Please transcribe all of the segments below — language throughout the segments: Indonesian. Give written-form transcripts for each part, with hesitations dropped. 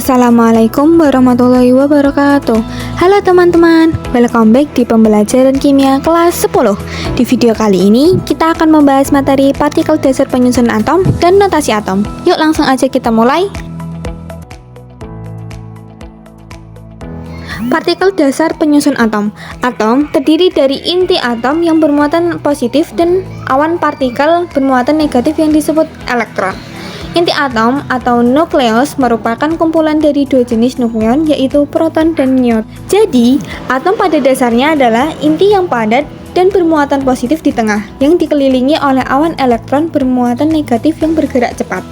Assalamualaikum warahmatullahi wabarakatuh. Halo teman-teman, welcome back di pembelajaran kimia kelas 10. Di video kali ini kita akan membahas materi partikel dasar penyusun atom dan notasi atom. Yuk langsung aja kita mulai. Partikel dasar penyusun atom. Atom terdiri dari inti atom yang bermuatan positif dan awan partikel bermuatan negatif yang disebut elektron. Inti atom atau nukleus merupakan kumpulan dari dua jenis nukleon, yaitu proton dan neutron. Jadi, atom pada dasarnya adalah inti yang padat dan bermuatan positif di tengah, yang dikelilingi oleh awan elektron bermuatan negatif yang bergerak cepat.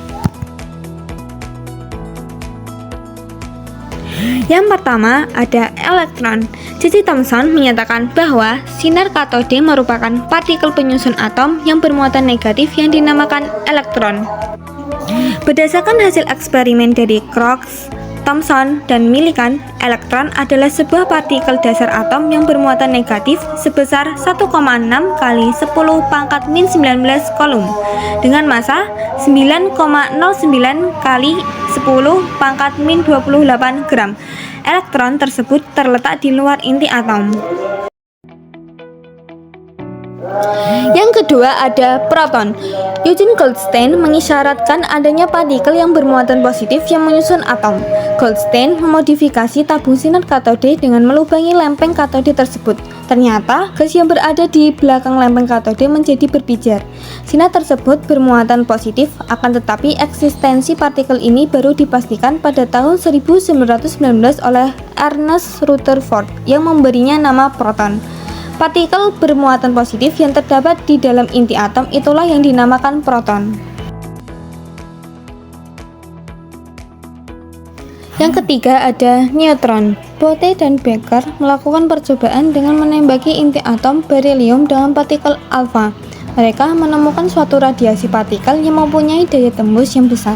Yang pertama ada elektron. J.J. Thomson menyatakan bahwa sinar katode merupakan partikel penyusun atom yang bermuatan negatif yang dinamakan elektron. Berdasarkan hasil eksperimen dari Crookes, Thomson, dan Millikan, elektron adalah sebuah partikel dasar atom yang bermuatan negatif sebesar 1,6 kali 10 pangkat min 19 coulomb dengan massa 9,09 kali 10 pangkat min 28 gram. Elektron tersebut terletak di luar inti atom. Yang kedua ada proton. Eugene Goldstein mengisyaratkan adanya partikel yang bermuatan positif yang menyusun atom. Goldstein memodifikasi tabung sinar katode dengan melubangi lempeng katode tersebut. Ternyata gas yang berada di belakang lempeng katode menjadi berpijar. Sinar tersebut bermuatan positif, akan tetapi eksistensi partikel ini baru dipastikan pada tahun 1919 oleh Ernest Rutherford yang memberinya nama proton. Partikel bermuatan positif yang terdapat di dalam inti atom itulah yang dinamakan proton. Yang ketiga ada neutron. Bothe dan Becker melakukan percobaan dengan menembaki inti atom berilium dengan partikel alfa. Mereka menemukan suatu radiasi partikel yang mempunyai daya tembus yang besar.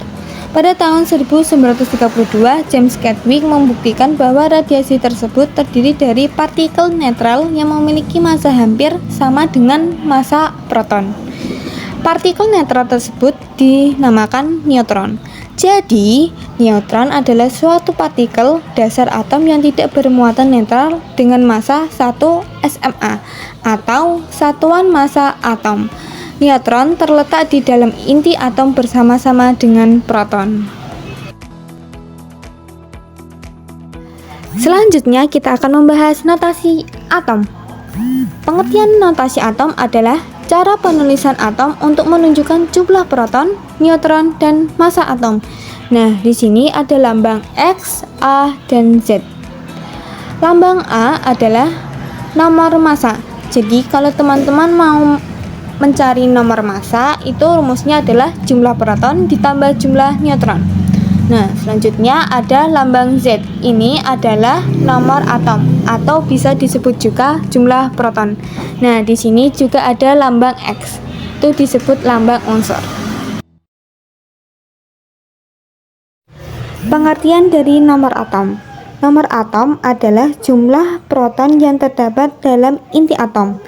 Pada tahun 1932, James Chadwick membuktikan bahwa radiasi tersebut terdiri dari partikel netral yang memiliki massa hampir sama dengan massa proton. Partikel netral tersebut dinamakan neutron. Jadi, neutron adalah suatu partikel dasar atom yang tidak bermuatan netral dengan massa 1 SMA atau satuan massa atom. Neutron terletak di dalam inti atom bersama-sama dengan proton. Selanjutnya kita akan membahas notasi atom. Pengertian notasi atom adalah cara penulisan atom untuk menunjukkan jumlah proton, neutron, dan massa atom. Nah, di sini ada lambang X, A, dan Z. Lambang A adalah nomor massa. Jadi kalau teman-teman mau mencari nomor massa, itu rumusnya adalah jumlah proton ditambah jumlah neutron. Nah, selanjutnya ada lambang Z. Ini adalah nomor atom atau bisa disebut juga jumlah proton. Nah, di sini juga ada lambang X. Itu disebut lambang unsur. Pengertian dari nomor atom. Nomor atom adalah jumlah proton yang terdapat dalam inti atom.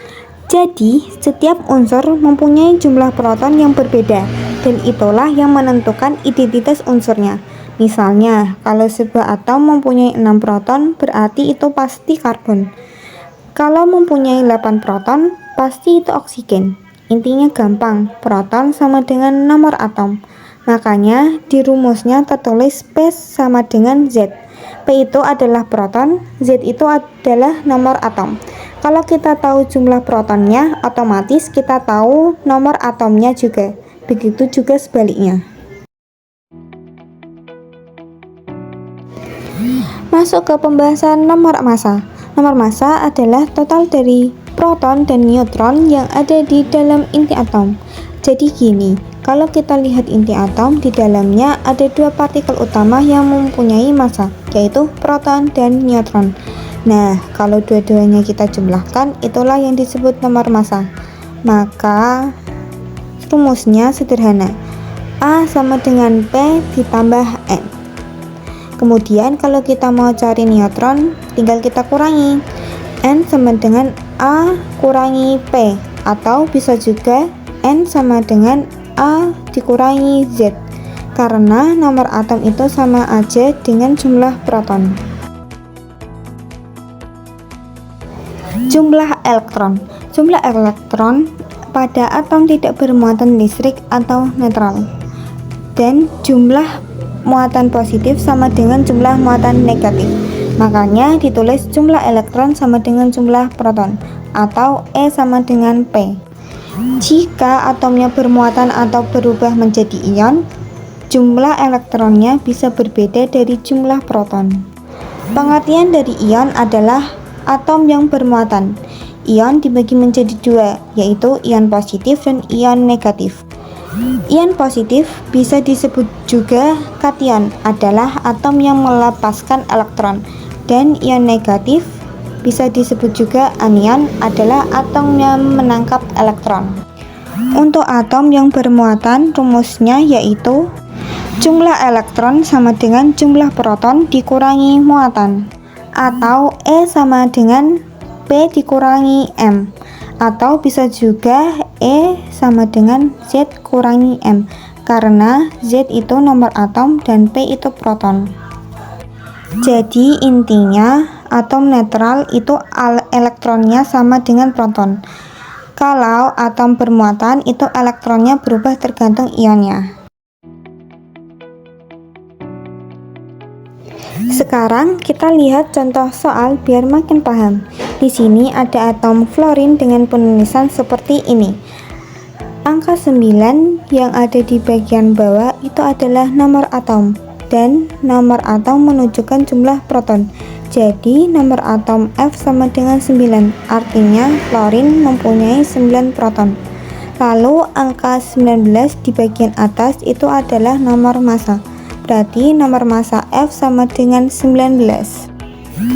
Jadi, setiap unsur mempunyai jumlah proton yang berbeda, dan itulah yang menentukan identitas unsurnya. Misalnya, kalau sebuah atom mempunyai 6 proton, berarti itu pasti karbon. Kalau mempunyai 8 proton, pasti itu oksigen. Intinya gampang, proton sama dengan nomor atom. Makanya, di rumusnya tertulis P sama dengan Z. P itu adalah proton, Z itu adalah nomor atom. Kalau kita tahu jumlah protonnya, otomatis kita tahu nomor atomnya juga. Begitu juga sebaliknya. Masuk ke pembahasan nomor massa. Nomor massa adalah total dari proton dan neutron yang ada di dalam inti atom. Jadi gini, kalau kita lihat inti atom, di dalamnya ada dua partikel utama yang mempunyai massa, yaitu proton dan neutron. Nah, kalau dua-duanya kita jumlahkan, itulah yang disebut nomor massa. Maka, rumusnya sederhana. A sama dengan P ditambah N. Kemudian, kalau kita mau cari neutron, tinggal kita kurangi. N sama dengan A kurangi P. Atau bisa juga N sama dengan A dikurangi Z. karena nomor atom itu sama aja dengan jumlah proton. Jumlah elektron. Jumlah elektron pada atom tidak bermuatan listrik atau netral. Dan jumlah muatan positif sama dengan jumlah muatan negatif. Makanya ditulis jumlah elektron sama dengan jumlah proton, atau E sama dengan P. Jika atomnya bermuatan atau berubah menjadi ion, jumlah elektronnya bisa berbeda dari jumlah proton. Pengertian dari ion adalah atom yang bermuatan. Ion dibagi menjadi dua, yaitu ion positif dan ion negatif. Ion positif bisa disebut juga kation, adalah atom yang melepaskan elektron, dan ion negatif bisa disebut juga anion, adalah atom yang menangkap elektron. Untuk atom yang bermuatan, rumusnya yaitu jumlah elektron sama dengan jumlah proton dikurangi muatan, atau E sama dengan P dikurangi M, atau bisa juga E sama dengan Z kurangi M, karena Z itu nomor atom dan P itu proton. Jadi intinya atom netral itu elektronnya sama dengan proton. Kalau atom bermuatan itu elektronnya berubah tergantung ionnya. Sekarang kita lihat contoh soal biar makin paham. Di sini ada atom fluorin dengan penulisan seperti ini. Angka 9 yang ada di bagian bawah itu adalah nomor atom, dan nomor atom menunjukkan jumlah proton. Jadi nomor atom F sama dengan 9, artinya fluorin mempunyai 9 proton. Lalu angka 19 di bagian atas itu adalah nomor massa. Berarti nomor massa F sama dengan 19.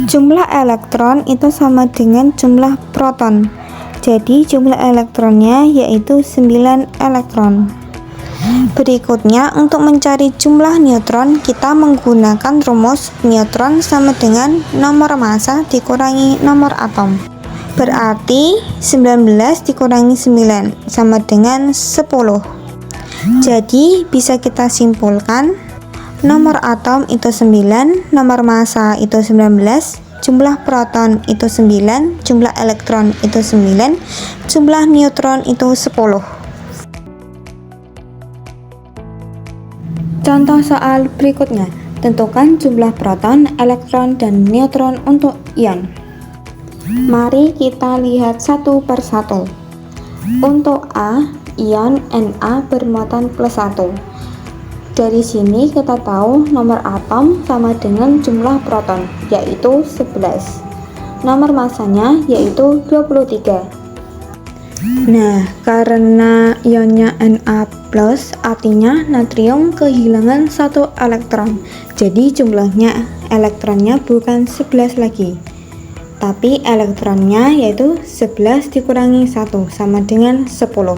Jumlah elektron itu sama dengan jumlah proton. Jadi jumlah elektronnya yaitu 9 elektron. Berikutnya, untuk mencari jumlah neutron, kita menggunakan rumus neutron sama dengan nomor massa dikurangi nomor atom. Berarti 19 dikurangi 9 sama dengan 10. Jadi bisa kita simpulkan nomor atom itu 9, nomor massa itu 19, jumlah proton itu 9, jumlah elektron itu 9, jumlah neutron itu 10. Contoh soal berikutnya, tentukan jumlah proton, elektron, dan neutron untuk ion. Mari kita lihat satu per satu. Untuk A, ion Na bermuatan +1. Dari sini kita tahu nomor atom sama dengan jumlah proton, yaitu 11. Nomor massanya yaitu 23. Nah, karena ionnya Na+, artinya natrium kehilangan 1 elektron. Jadi jumlahnya elektronnya bukan 11 lagi, tapi elektronnya yaitu 11 dikurangi 1 sama dengan 10.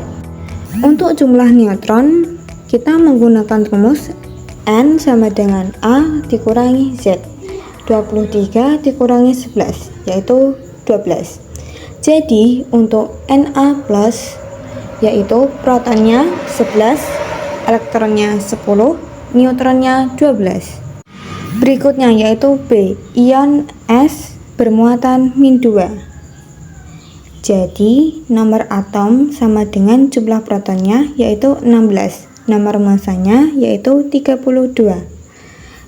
Untuk jumlah neutron, kita menggunakan rumus N sama dengan A dikurangi Z. 23 dikurangi 11 yaitu 12. Jadi untuk Na+, yaitu protonnya 11, elektronnya 10, neutronnya 12. Berikutnya yaitu B, ion S bermuatan -2. Jadi nomor atom sama dengan jumlah protonnya yaitu 16. Nomor massanya yaitu 32.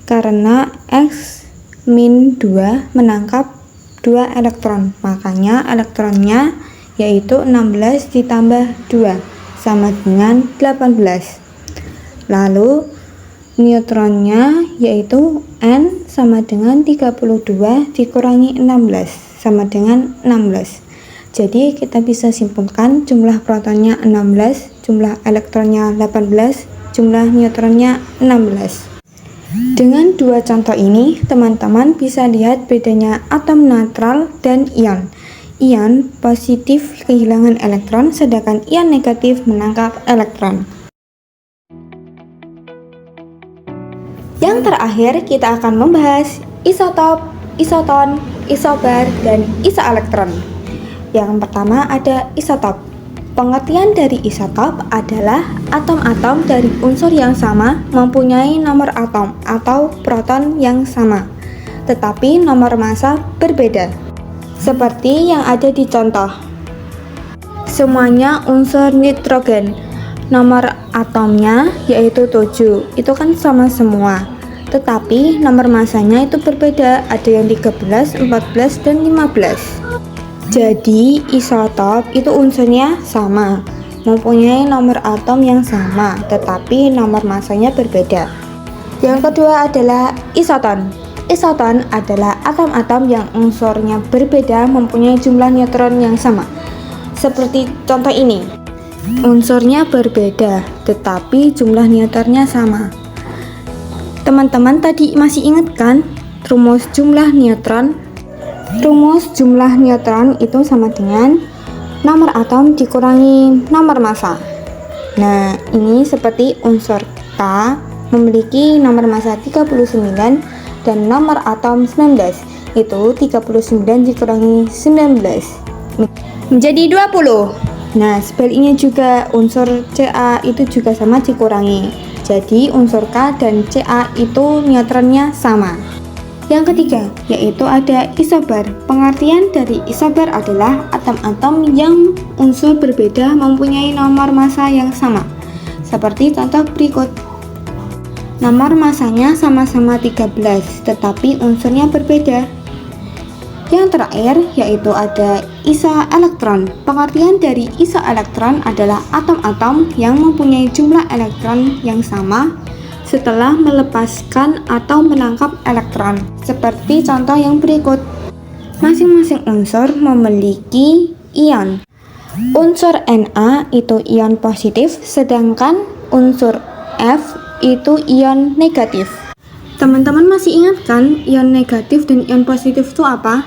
Karena X-2 menangkap 2 elektron, makanya elektronnya yaitu 16 ditambah 2 sama dengan 18. Lalu neutronnya yaitu N sama dengan 32 dikurangi 16 sama dengan 16. Jadi kita bisa simpulkan jumlah protonnya 16, jumlah elektronnya 18, jumlah neutronnya 16. Dengan dua contoh ini, teman-teman bisa lihat bedanya atom netral dan ion. Ion positif kehilangan elektron, sedangkan ion negatif menangkap elektron. Yang terakhir, kita akan membahas isotop, isoton, isobar, dan isoelektron. Yang pertama ada isotop. Pengertian dari isotop adalah atom-atom dari unsur yang sama mempunyai nomor atom atau proton yang sama, tetapi nomor massa berbeda. Seperti yang ada di contoh. Semuanya unsur nitrogen. Nomor atomnya yaitu 7. Itu kan sama semua. Tetapi nomor massanya itu berbeda, ada yang 13, 14, dan 15. Jadi isotop itu unsurnya sama, mempunyai nomor atom yang sama, tetapi nomor massanya berbeda. Yang kedua adalah isoton. Isoton adalah atom-atom yang unsurnya berbeda mempunyai jumlah neutron yang sama. Seperti contoh ini. Unsurnya berbeda, tetapi jumlah neutronnya sama. Teman-teman tadi masih ingat kan rumus jumlah neutron? Rumus jumlah neutron itu sama dengan nomor atom dikurangi nomor massa. Nah, ini seperti unsur K memiliki nomor massa 39 dan nomor atom 19. Itu 39 dikurangi 19 menjadi 20. Nah, sebaliknya juga unsur Ca itu juga sama dikurangi. Jadi unsur K dan Ca itu neutronnya sama. Yang ketiga, yaitu ada isobar. Pengertian dari isobar adalah atom-atom yang unsur berbeda mempunyai nomor massa yang sama. Seperti contoh berikut. Nomor massanya sama-sama 13, tetapi unsurnya berbeda. Yang terakhir, yaitu ada isoelektron. Pengertian dari isoelektron adalah atom-atom yang mempunyai jumlah elektron yang sama setelah melepaskan atau menangkap elektron. Seperti contoh yang berikut. Masing-masing unsur memiliki ion. Unsur Na itu ion positif, sedangkan unsur F itu ion negatif. Teman-teman masih ingat kan ion negatif dan ion positif itu apa?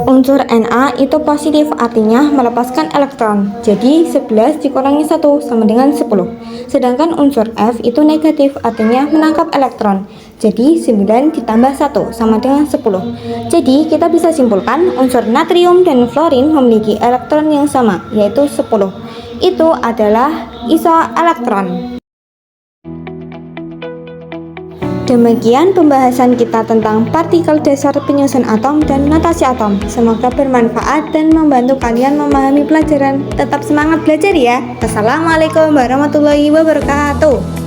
Unsur Na itu positif, artinya melepaskan elektron. Jadi 11 dikurangi 1 sama dengan 10. Sedangkan unsur F itu negatif, artinya menangkap elektron. Jadi 9 ditambah 1 sama dengan 10. Jadi kita bisa simpulkan unsur natrium dan fluorin memiliki elektron yang sama, yaitu 10. Itu adalah isoelektron. Demikian pembahasan kita tentang partikel dasar, penyusun atom, dan notasi atom. Semoga bermanfaat dan membantu kalian memahami pelajaran. Tetap semangat belajar ya. Wassalamualaikum warahmatullahi wabarakatuh.